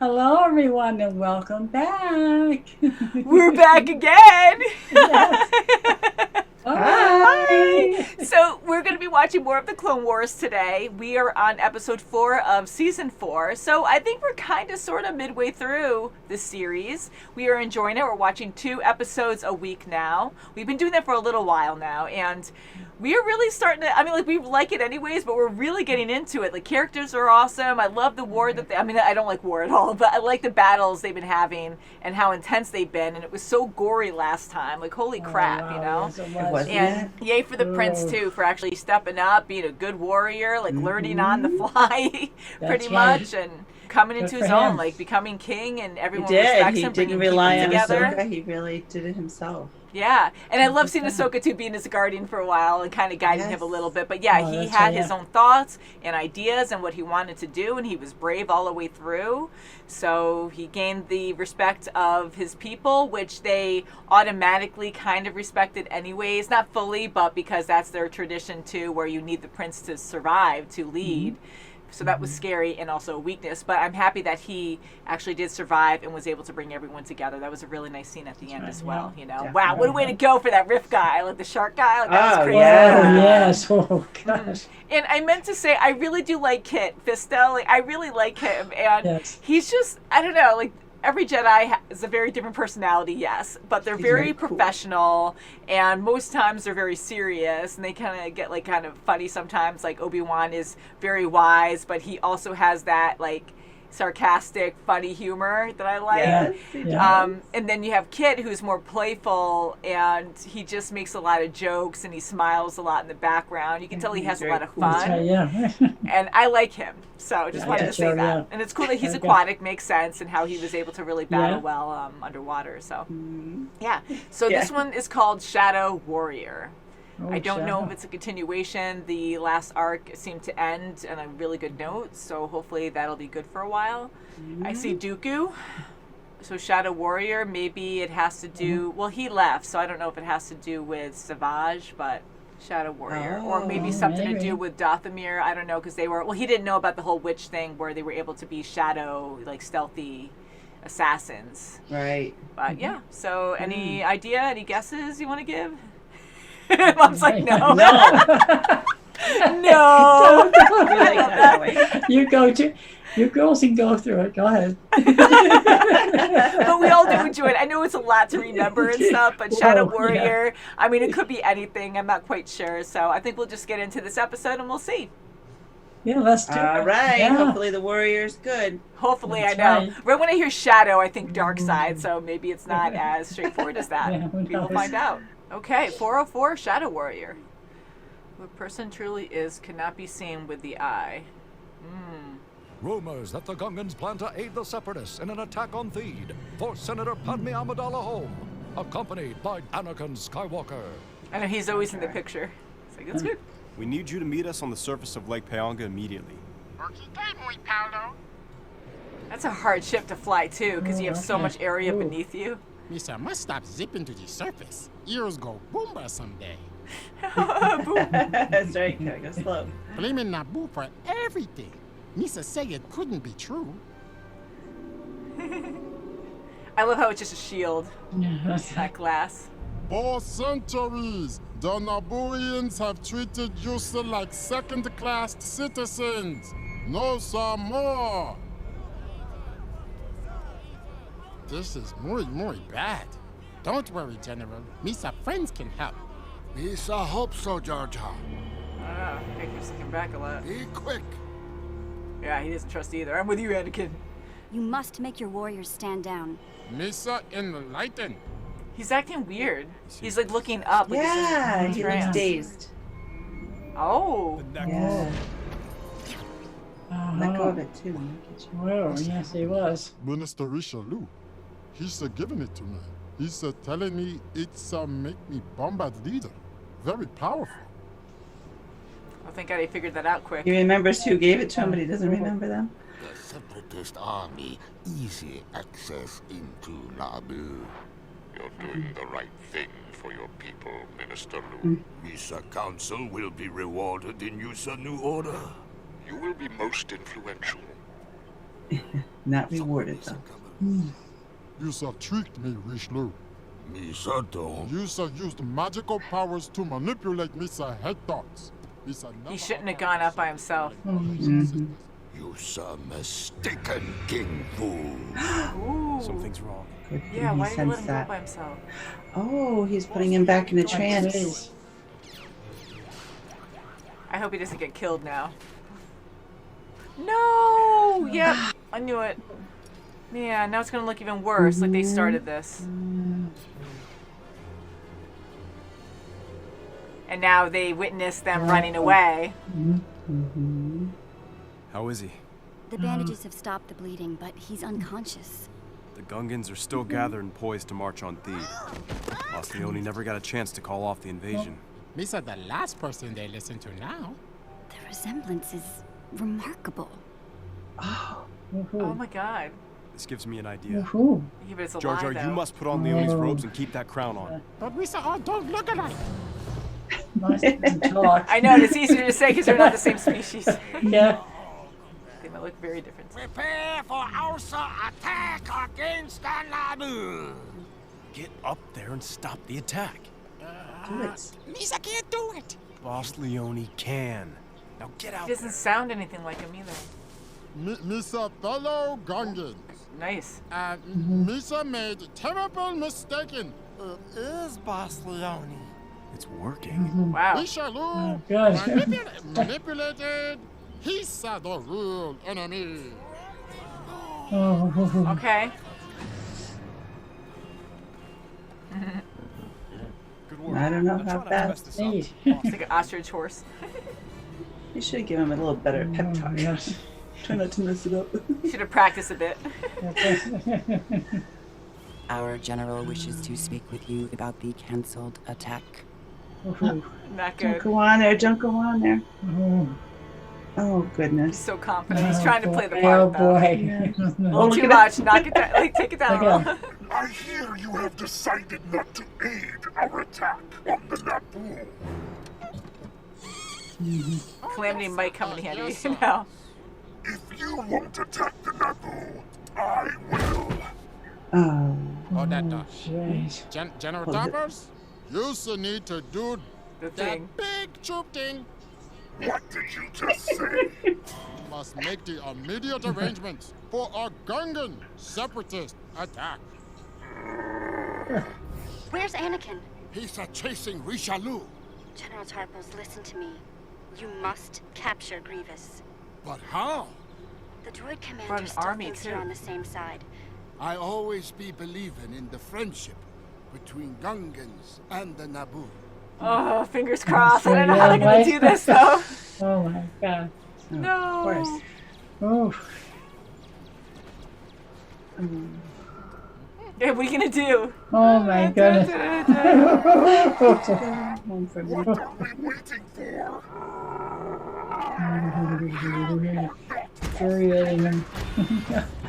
Hello, everyone, and welcome back. We're back again. Yes. Hi. Hi. So we're going to be watching more of the Clone Wars today. We are on episode 4 of season 4. So I think we're kind of sort of midway through this series. We are enjoying it. We're watching 2 episodes a week now. We've been doing that for a little while now, and we are really starting to, we like it anyways, but we're really getting into it. The characters are awesome. I love the war that I don't like war at all, but I like the battles they've been having and how intense they've been. And it was so gory last time. Like, holy crap, wow, you know? yes, it was. And yay for the prince, too, for actually stepping up, being a good warrior, like learning on the fly, pretty right. much, and coming Good into for his own, him. like becoming king, and He everyone did. respects He him, didn't bringing rely people on together. Ahsoka. He really did it himself. Yeah, and I love seeing Ahsoka too being his guardian for a while and kind of guiding him a little bit. But yeah, Oh, he that's had right, his yeah. own thoughts and ideas and what he wanted to do, and he was brave all the way through. So he gained the respect of his people, which they automatically kind of respected anyways. Not fully, but because that's their tradition too, where you need the prince to survive to lead. So that was scary and also a weakness. But I'm happy that he actually did survive and was able to bring everyone together. That was a really nice scene at the end right, as well. yeah. You know, Definitely. wow, what a way to go for that riff guy, like the shark guy. Like, that was Oh, crazy. yeah. Oh, yes. Oh, gosh. And I meant to say, I really do like Kit Fisto. Like, I really like him, and Yes. he's just, I don't know, like. Every Jedi has a very different personality, yes, but they're He's very very cool. professional, and most times they're very serious, and they kind of get like kind of funny sometimes. Like Obi-Wan is very wise, but he also has that like sarcastic, funny humor that I like. Yes, he Yeah. does. And then you have Kit, who's more playful, and he just makes a lot of jokes, and he smiles a lot in the background. You can tell he He's has a very lot of cool. That's right, fun, yeah. and I like him. So just Yeah, wanted yeah, to say sure, that. yeah. And it's cool that he's Okay. aquatic, makes sense, and how he was able to really battle Yeah. well underwater. So Mhm. yeah. So Yeah. this one is called Shadow Warrior. Oh, I don't know Shadow. if it's a continuation. The last arc seemed to end on a really good note, so hopefully that'll be good for a while. I see Dooku. So Shadow Warrior, maybe it has to do. Well, he left, so I don't know if it has to do with Savage, but Shadow Warrior, or maybe Oh, something to maybe. do with Dathomir. I don't know, because they were. Well, he didn't know about the whole witch thing where they were able to be shadow, like stealthy assassins. Right. But yeah. So any idea? Any guesses you want to give? Mom's like, no. No. No. We like that way. You girls can go through it. Go ahead. But we all do enjoy it. I know it's a lot to remember and stuff, but Shadow Whoa, yeah. Warrior, I mean, it could be anything. I'm not quite sure. So I think we'll just get into this episode and we'll see. Yeah, let's do it. All right. Yeah. Hopefully the warrior's good. Hopefully, That's I know. right. Right when I hear Shadow, I think Dark Side, so maybe it's not as straightforward as that. Yeah, who We will knows? find out. Okay, 404 Shadow Warrior. Who a person truly is cannot be seen with the eye. Rumors that the Gungans plan to aid the Separatists in an attack on Theed force Senator Padme Amidala home, accompanied by Anakin Skywalker. I know he's always in the picture. It's like, that's good. We need you to meet us on the surface of Lake Pyonga immediately. That's a hard ship to fly, too, because you have so okay. much area Ooh. beneath you. Mister must stop zipping to the surface. Ears go boomba someday. That's right. Gotta go slow. Blaming Naboo for everything. Misa say it couldn't be true. I love how it's just a shield, Yeah. that glass. For centuries, the Nabooians have treated you like second-class citizens. No, sir, more. This is muy bad. Don't worry, General. Misa friends can help. Misa hope so, Jar Jar. I don't know. I keep looking back a lot. Be quick. Yeah, he doesn't trust either. I'm with you, Anakin. You must make your warriors stand down. Misa enlighten. He's acting weird. He's like looking up. Like he's in Yeah, a he trance. looks dazed. Oh. Yeah. Let go of it too. Whoa, yes, he was. Minister Richelieu. He's giving it to me. He's telling me it's make me bombard leader. Very powerful. Oh, thank God he figured that out quick. He remembers who gave it to him, but he doesn't remember them. The Separatist army easy access into Naboo. You're doing the right thing for your people, Minister Lu. Misa Council will be rewarded in Yusa New Order. You will be most influential. Not rewarded, though. You sir tricked me, Richelieu. Me sir don't. You sir used magical powers to manipulate me sir head thoughts. He shouldn't have gone up by himself. You sir mistaken, King Fool. Ooh. Something's wrong. Yeah, He why did you let sensed him go that. by himself? Oh, he's putting him back in a trance. I hope he doesn't get killed now. No! Yep, I knew it. Man, now it's gonna look even worse, like they started this. And now they witness them running away. How is he? The bandages have stopped the bleeding, but he's unconscious. The Gungans are still gathered and poised to march on Theed. Boss Leone never got a chance to call off the invasion. Me said the last person they listen to now. The resemblance is remarkable. Oh my god. This gives me an idea. Ooh. Yeah, but it's a Jar lie, Jar, though. you must put on Leone's robes and keep that crown on. But we said, oh, don't look alike. Nice to talk. I know, and it's easier to say because they're not the same species. Yeah. They might look very different. Prepare for our attack against the Naboo. Get up there and stop the attack. Do it. Misa can't do it. Boss Leone can. Now get out He doesn't sound anything like him either. Mr. fellow Gungans. Nice. Misa made terrible mistaken. It is Boss Leone. It's working. Wow. Richelieu Good. manipulated. He's the real enemy. Okay. Good work. I don't know I'm how trying to fast. mess this up. Neat. It's like an ostrich horse. You should give him a little better pep talk. Yes. Try not to mess it up. Should have practiced a bit. Our general wishes to speak with you about the cancelled attack. Not Don't good. go on there. Don't go on there. Oh, He's goodness. so confident. He's trying to play the Oh part, though. boy. A little too much. Knock it down. Like, take it down. Okay. I hear you have decided not to aid our attack on the Naboo. Calamity might come in handy, you know. If you won't attack the Naboo, I will. Oh. Oh, that Jeez. General Hold it. Toppers? You still need to do The That thing. big troop thing. What did you just say? must make the immediate arrangements for a Gungan separatist attack. Where's Anakin? He's chasing Richelieu. General Tarpals, listen to me. You must capture Grievous. But how? The droid Brought commander an still army, thinks too. you're on the same side. I always be believing in the friendship between Gungans and the Naboo. Oh, fingers crossed. I don't know how they're going to do this, though. Oh my god. No. Of course. Oh. Yeah, what are you going to do? Oh my goodness. Home for me. What are we waiting for? Infuriating him.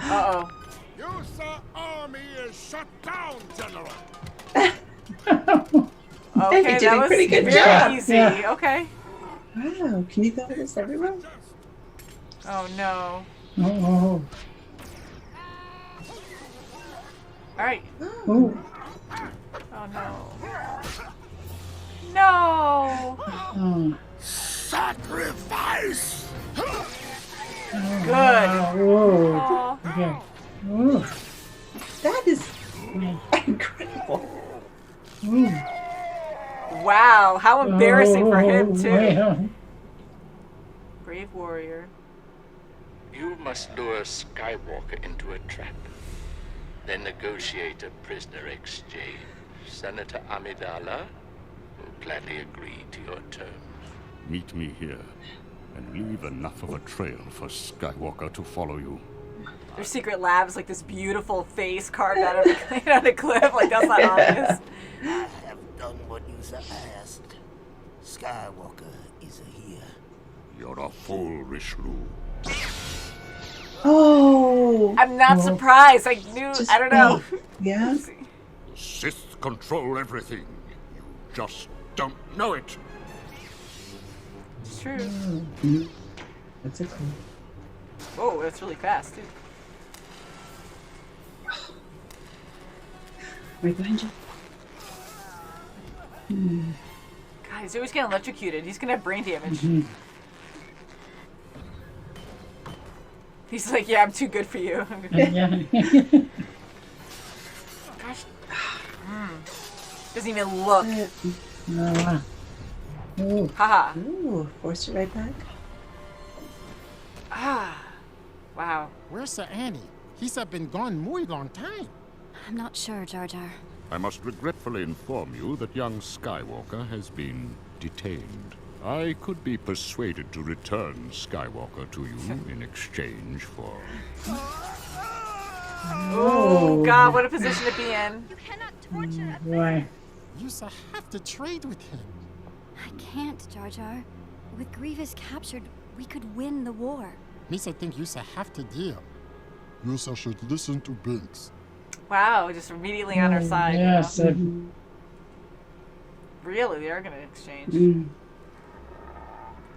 Uh-oh. Your army is shut down, General. Okay, Hey, you did that a was pretty good very job. easy. Yeah. Okay. Wow, can you go with this everywhere? Oh, no. Oh. All right. Oh. Oh, no. No. Oh. Sacrifice! Good. Oh. Aw. Okay. Oh. That is incredible. Oh. Wow, how embarrassing for him, too. Yeah. Brave warrior. You must lure Skywalker into a trap. Then negotiate a prisoner exchange. Senator Amidala will gladly agree to your terms. Meet me here, and leave enough of a trail for Skywalker to follow you. Their secret lab's like this beautiful face carved out of the cliff. Like, that's not obvious. I have done what you asked. Skywalker is here. You're a fool, Richelieu. Oh. I'm not surprised. I knew. I don't know. Yeah. Sith control everything. You just don't know it. It's true. That's a clue. Whoa, that's really fast, too. Right behind you. God, he's always getting electrocuted. He's gonna have brain damage. He's like, yeah, I'm too good for you. Gosh. Doesn't even look. Haha. Ooh, forced it right back. Ah. Wow. Where's Sir Annie? He's been gone muy long time. I'm not sure, Jar Jar. I must regretfully inform you that young Skywalker has been detained. I could be persuaded to return Skywalker to you in exchange for... Oh, God, what a position to be in. You cannot torture a Why? You have to trade with him. I can't, Jar Jar. With Grievous captured, we could win the war. Misa think you have to deal. You should listen to Binks. Wow, just immediately on our side. Yes. You know? Really, they are going to exchange.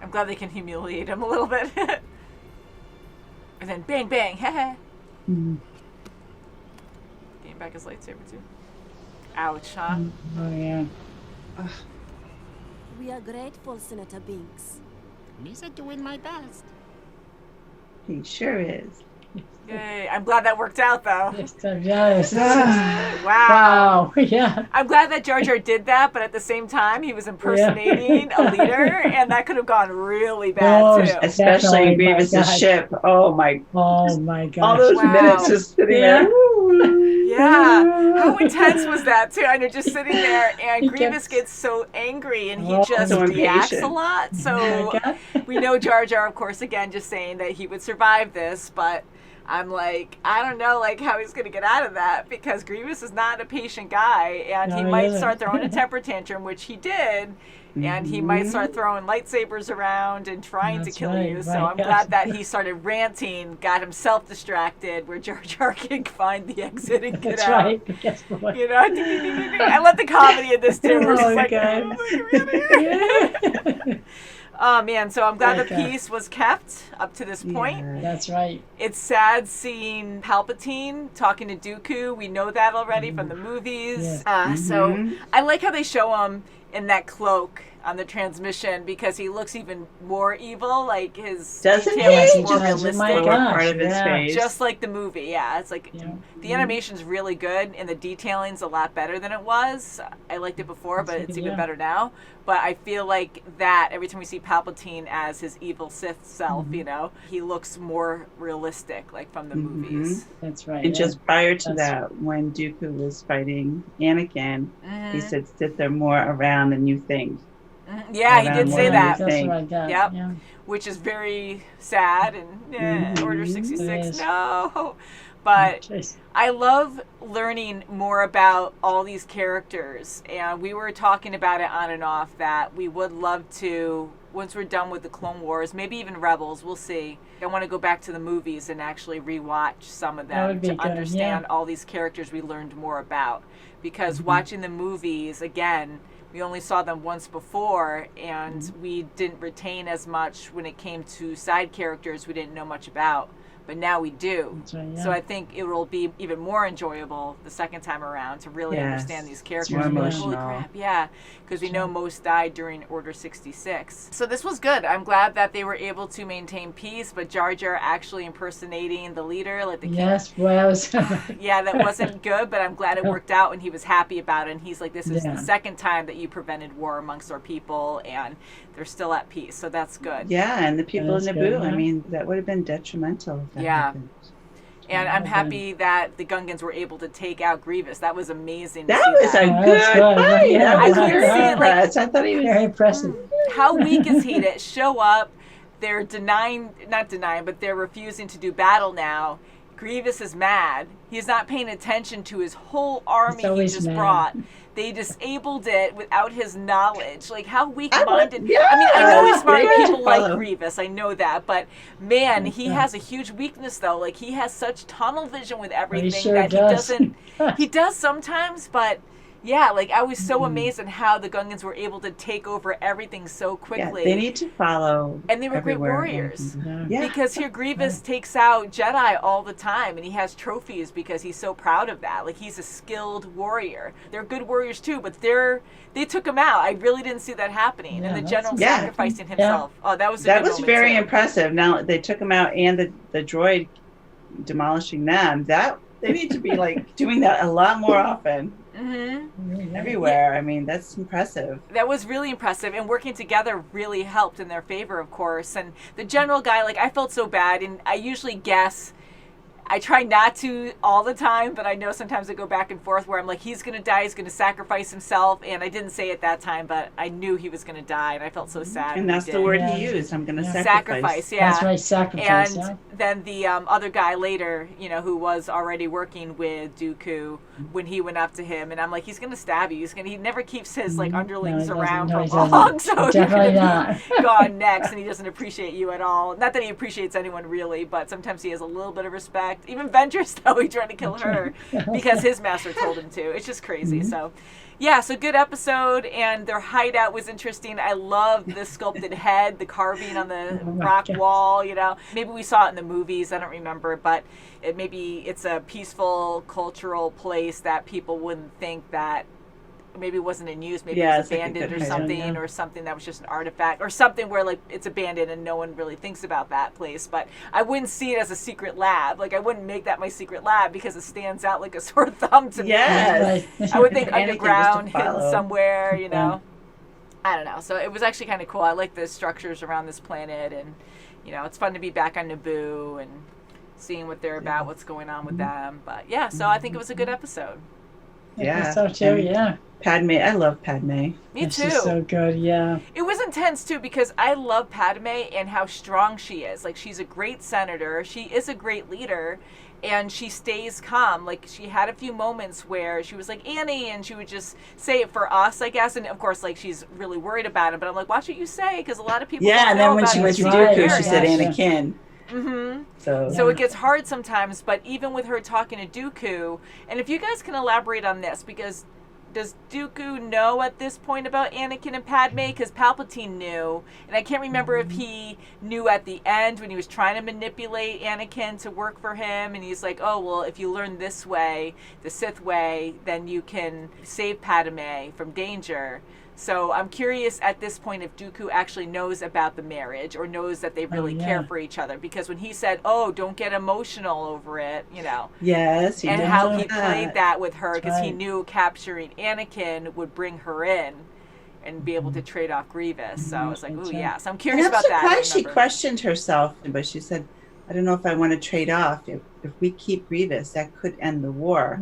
I'm glad they can humiliate him a little bit. And then bang, bang, heh. Getting back his lightsaber, too. Ouch, huh? Oh, yeah. We are grateful, Senator Binks. Misa doing my best. He sure is. Yay. I'm glad that worked out, though. Yes. Wow. Yeah. I'm glad that Jar Jar did that, but at the same time, he was impersonating a leader, and that could have gone really bad, too. Especially Grievous's ship. Oh, my gosh. All those minutes just sitting there. Yeah. How intense was that, too? And you're just sitting there, and Grievous gets so angry, and he just so reacts impatient. a lot. So we know Jar Jar, of course, again, just saying that he would survive this, but I'm like, I don't know, like, how he's going to get out of that, because Grievous is not a patient guy, and he might start throwing a temper tantrum, which he did, and he might start throwing lightsabers around and trying to kill you. So I'm glad that he started ranting, got himself distracted, where Jar Jar can find the exit and get out. Right. Yes, You know, I love the comedy in this too. We're just like, oh man, so I'm glad the peace was kept up to this point. That's right. It's sad seeing Palpatine talking to Dooku. We know that already from the movies. So I like how they show him in that cloak on the transmission, because he looks even more evil. Like his detail is more realistic. Part of his face. Just like the movie, yeah. It's like the animation's really good, and the detailing's a lot better than it was. I liked it before, but it's even better now. But I feel like that every time we see Palpatine as his evil Sith self, you know, he looks more realistic, like from the movies. That's right. And just prior to that, when Dooku was fighting Anakin, he said, Sith are more around than you think. Yeah, he did say that. That's what I got. Yep. Yeah. Which is very sad, and Order 66, no. But I love learning more about all these characters, and we were talking about it on and off that we would love to, once we're done with the Clone Wars, maybe even Rebels, we'll see. I want to go back to the movies and actually rewatch some of them to understand all these characters we learned more about. Because watching the movies, again, we only saw them once before, and we didn't retain as much when it came to side characters we didn't know much about. But now we do. Right, So I think it will be even more enjoyable the second time around to really understand these characters. More emotional. Holy crap, yeah. Because we know most died during Order 66. So this was good. I'm glad that they were able to maintain peace, but Jar Jar actually impersonating the leader, like the king. Yes, well, Yeah, that wasn't good, but I'm glad it worked out, and he was happy about it. And he's like, this is the second time that you prevented war amongst our people, and they're still at peace. So that's good. Yeah, and the people in That's Naboo, good, I mean, that would have been detrimental if that happened. And I'm happy that the Gungans were able to take out Grievous. That was amazing. That was a good fight. Yeah, I couldn't see it. Like, I thought he was very impressive. How weak is he to show up? They're not denying, but they're refusing to do battle now. Grievous is mad. He's not paying attention to his whole army he just brought. They disabled it without his knowledge. Like, how weak-minded. I mean, I know smart people like Grievous. I know that. But, man, he has a huge weakness, though. Like, he has such tunnel vision with everything that he doesn't... He does sometimes, but Yeah, like I was so amazed at how the Gungans were able to take over everything so quickly. Yeah, they need to follow. And they were great everywhere. warriors. Yeah. Because here Grievous takes out Jedi all the time, and he has trophies because he's so proud of that. Like, he's a skilled warrior. They're good warriors too, but they took him out. I really didn't see that happening. And the general sacrificing himself. Oh, that was a that good was moment very too. impressive. Now they took him out, and the droid demolishing them. That they need to be like doing that a lot more often. Everywhere. I mean, that's impressive. That was really impressive, and working together really helped in their favor, of course. And the general guy, like, I felt so bad, and I usually guess. I try not to all the time, but I know sometimes I go back and forth where I'm like, he's going to die, he's going to sacrifice himself, and I didn't say it that time, but I knew he was going to die, and I felt so sad. And that's the word he used. I'm going to sacrifice. Sacrifice, yeah. That's right, sacrifice. And then the other guy later, you know, who was already working with Dooku, when he went up to him, and I'm like, he's going to stab you. He never keeps his like underlings around for long, so definitely you're not. gone next, and he doesn't appreciate you at all. Not that he appreciates anyone really, but sometimes he has a little bit of respect. Even Ventress, though, he tried to kill her because his master told him to. It's just crazy. So, yeah, so good episode, and their hideout was interesting. I loved the sculpted head, the carving on the rock wall, you know. Maybe we saw it in the movies, I don't remember, but maybe it's a peaceful, cultural place that people wouldn't think that maybe wasn't in use, maybe it was abandoned or something, or something that was just an artifact, or something where like it's abandoned and no one really thinks about that place. But I wouldn't see it as a secret lab. Like, I wouldn't make that my secret lab because it stands out like a sore thumb to me. I would think underground, hidden somewhere, you know. I don't know. So it was actually kind of cool. I like the structures around this planet, and you know, it's fun to be back on Naboo and seeing what they're about, what's going on with them. But yeah, so I think it was a good episode. Yeah, so too. Yeah, Padme. I love Padme. Me too. She's so good. Yeah. It was intense too because I love Padme and how strong she is. Like, she's a great senator. She is a great leader, and she stays calm. Like, she had a few moments where she was like, Annie, and she would just say it for us, I guess. And of course, like, she's really worried about it. But I'm like, watch what you say, because a lot of people. Yeah, don't and know then when about she it. went to Dooku, she said Anakin. So it gets hard sometimes, but even with her talking to Dooku, and if you guys can elaborate on this, because does Dooku know at this point about Anakin and Padme? Because Palpatine knew, and I can't remember if he knew at the end when he was trying to manipulate Anakin to work for him, and he's like, oh, well, if you learn this way, the Sith way, then you can save Padme from danger. So I'm curious at this point if Dooku actually knows about the marriage or knows that they really care for each other. Because when he said, oh, don't get emotional over it, you know. Yes. And how he played that with her, because he knew capturing Anakin would bring her in and be able to trade off Grievous. So I was like, ooh, yeah. So I'm curious about that. I'm surprised she questioned herself, but she said, I don't know if I want to trade off. If we keep Grievous, that could end the war.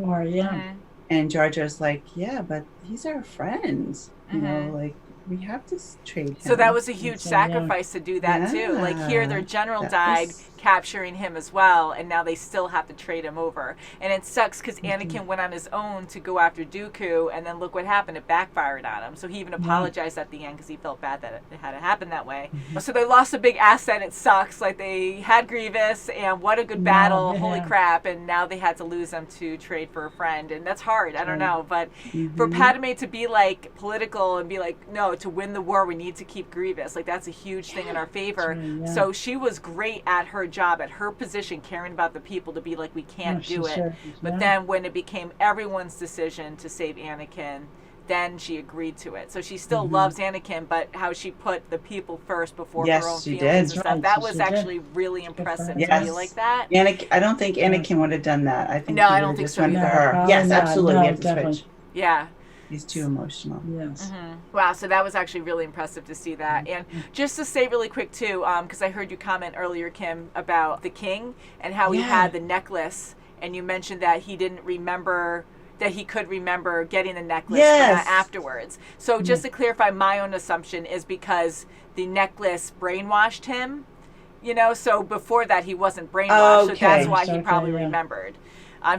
And Jar Jar's like, yeah, but these are friends. You know, like, we have to trade him. So that was a huge sacrifice to do that too. Like, here their general died capturing him as well, and now they still have to trade him over. And it sucks because Anakin went on his own to go after Dooku, and then look what happened. It backfired on him. So he even apologized at the end because he felt bad that it had to happen that way. So they lost a big asset. It sucks. Like, they had Grievous, and what a good battle. Holy crap. And now they had to lose him to trade for a friend. And that's hard. I don't know. But for Padme to be, like, political and be like, no, to win the war, we need to keep Grievous. Like, that's a huge thing in our favor. So she was great at her job, at her position, caring about the people, to be like, we can't do it. But then when it became everyone's decision to save Anakin, then she agreed to it. So she still loves Anakin, but how she put the people first before her own feelings and stuff. That was actually really impressive. Do you like that? I don't think Anakin would have done that. I think I don't think so either. Her. Yes, absolutely. No, we have to switch. Yeah. He's too emotional. Yes. Wow, so that was actually really impressive to see that. And just to say really quick, too, because I heard you comment earlier, Kim, about the king and how he had the necklace, and you mentioned that he didn't remember, that he could remember getting the necklace afterwards. So just to clarify, my own assumption is because the necklace brainwashed him, you know, so before that he wasn't brainwashed, so that's why he probably remembered.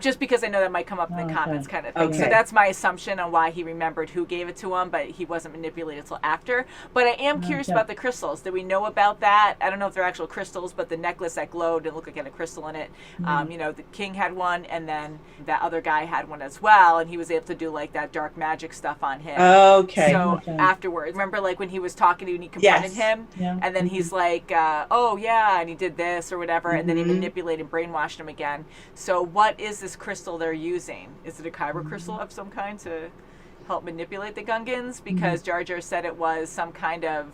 Just because I know that might come up in the comments kind of thing. Okay. So that's my assumption on why he remembered who gave it to him, but he wasn't manipulated until after. But I am curious about the crystals. Did we know about that? I don't know if they're actual crystals, but the necklace that glowed and looked like it had a crystal in it. The king had one, and then that other guy had one as well, and he was able to do like that dark magic stuff on him. Okay. So afterwards, remember like when he was talking to you and he confronted him, and then he's like, oh yeah, and he did this or whatever, and then he manipulated and brainwashed him again. So what is this crystal they're using? Is it a kyber crystal of some kind to help manipulate the Gungans? Because Jar Jar said it was some kind of,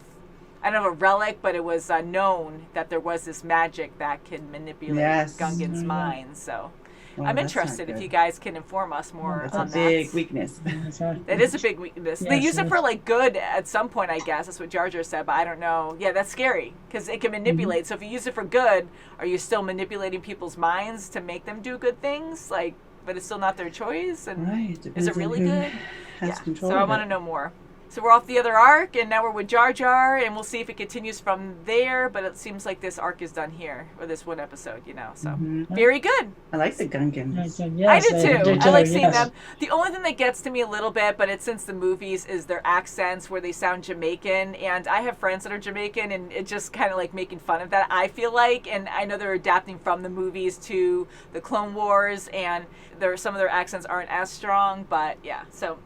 I don't know, a relic, but it was known that there was this magic that can manipulate Gungans' minds. So I'm interested if you guys can inform us more on that. That's a big weakness. It is a big weakness. They use it for like good at some point, I guess. That's what Jar Jar said, but I don't know. Yeah, that's scary because it can manipulate. So if you use it for good, are you still manipulating people's minds to make them do good things? Like, but it's still not their choice. And is it really good? So I want to know more. So we're off the other arc, and now we're with Jar Jar, and we'll see if it continues from there, but it seems like this arc is done here, or this one episode, so very good. I like the Gungans. I do too. I like seeing them. The only thing that gets to me a little bit, but it's since the movies, is their accents where they sound Jamaican, and I have friends that are Jamaican, and it just kind of like making fun of that, I feel like, and I know they're adapting from the movies to the Clone Wars, and some of their accents aren't as strong, but yeah, so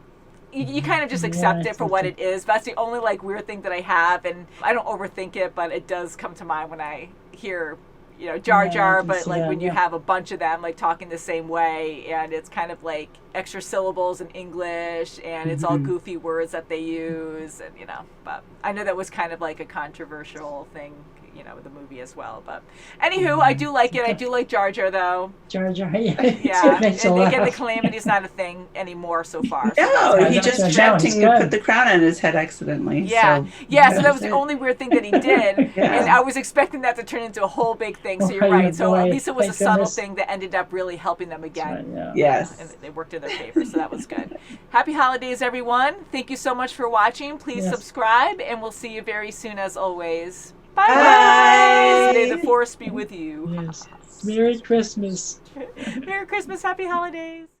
you kind of just accept it for what it is. That's the only like weird thing that I have, and I don't overthink it, but it does come to mind when I hear Jar Jar, but like when you have a bunch of them like talking the same way, and it's kind of like extra syllables in English, and it's all goofy words that they use, and but I know that was kind of like a controversial thing with the movie as well. But anywho, I do like it. I do like Jar Jar though. Jar Jar, yeah. And again, the calamity's not a thing anymore so far. No, he just put the crown on his head accidentally. Yeah, so that was the only weird thing that he did, and I was expecting that to turn into a whole big thing. So you're right. So at least it was a subtle thing that ended up really helping them again. Right, yes, and they worked in their favor, so that was good. Happy holidays, everyone! Thank you so much for watching. Please subscribe, and we'll see you very soon, as always. Bye. May the force be with you. Yes. Merry Christmas. Merry Christmas. Happy holidays.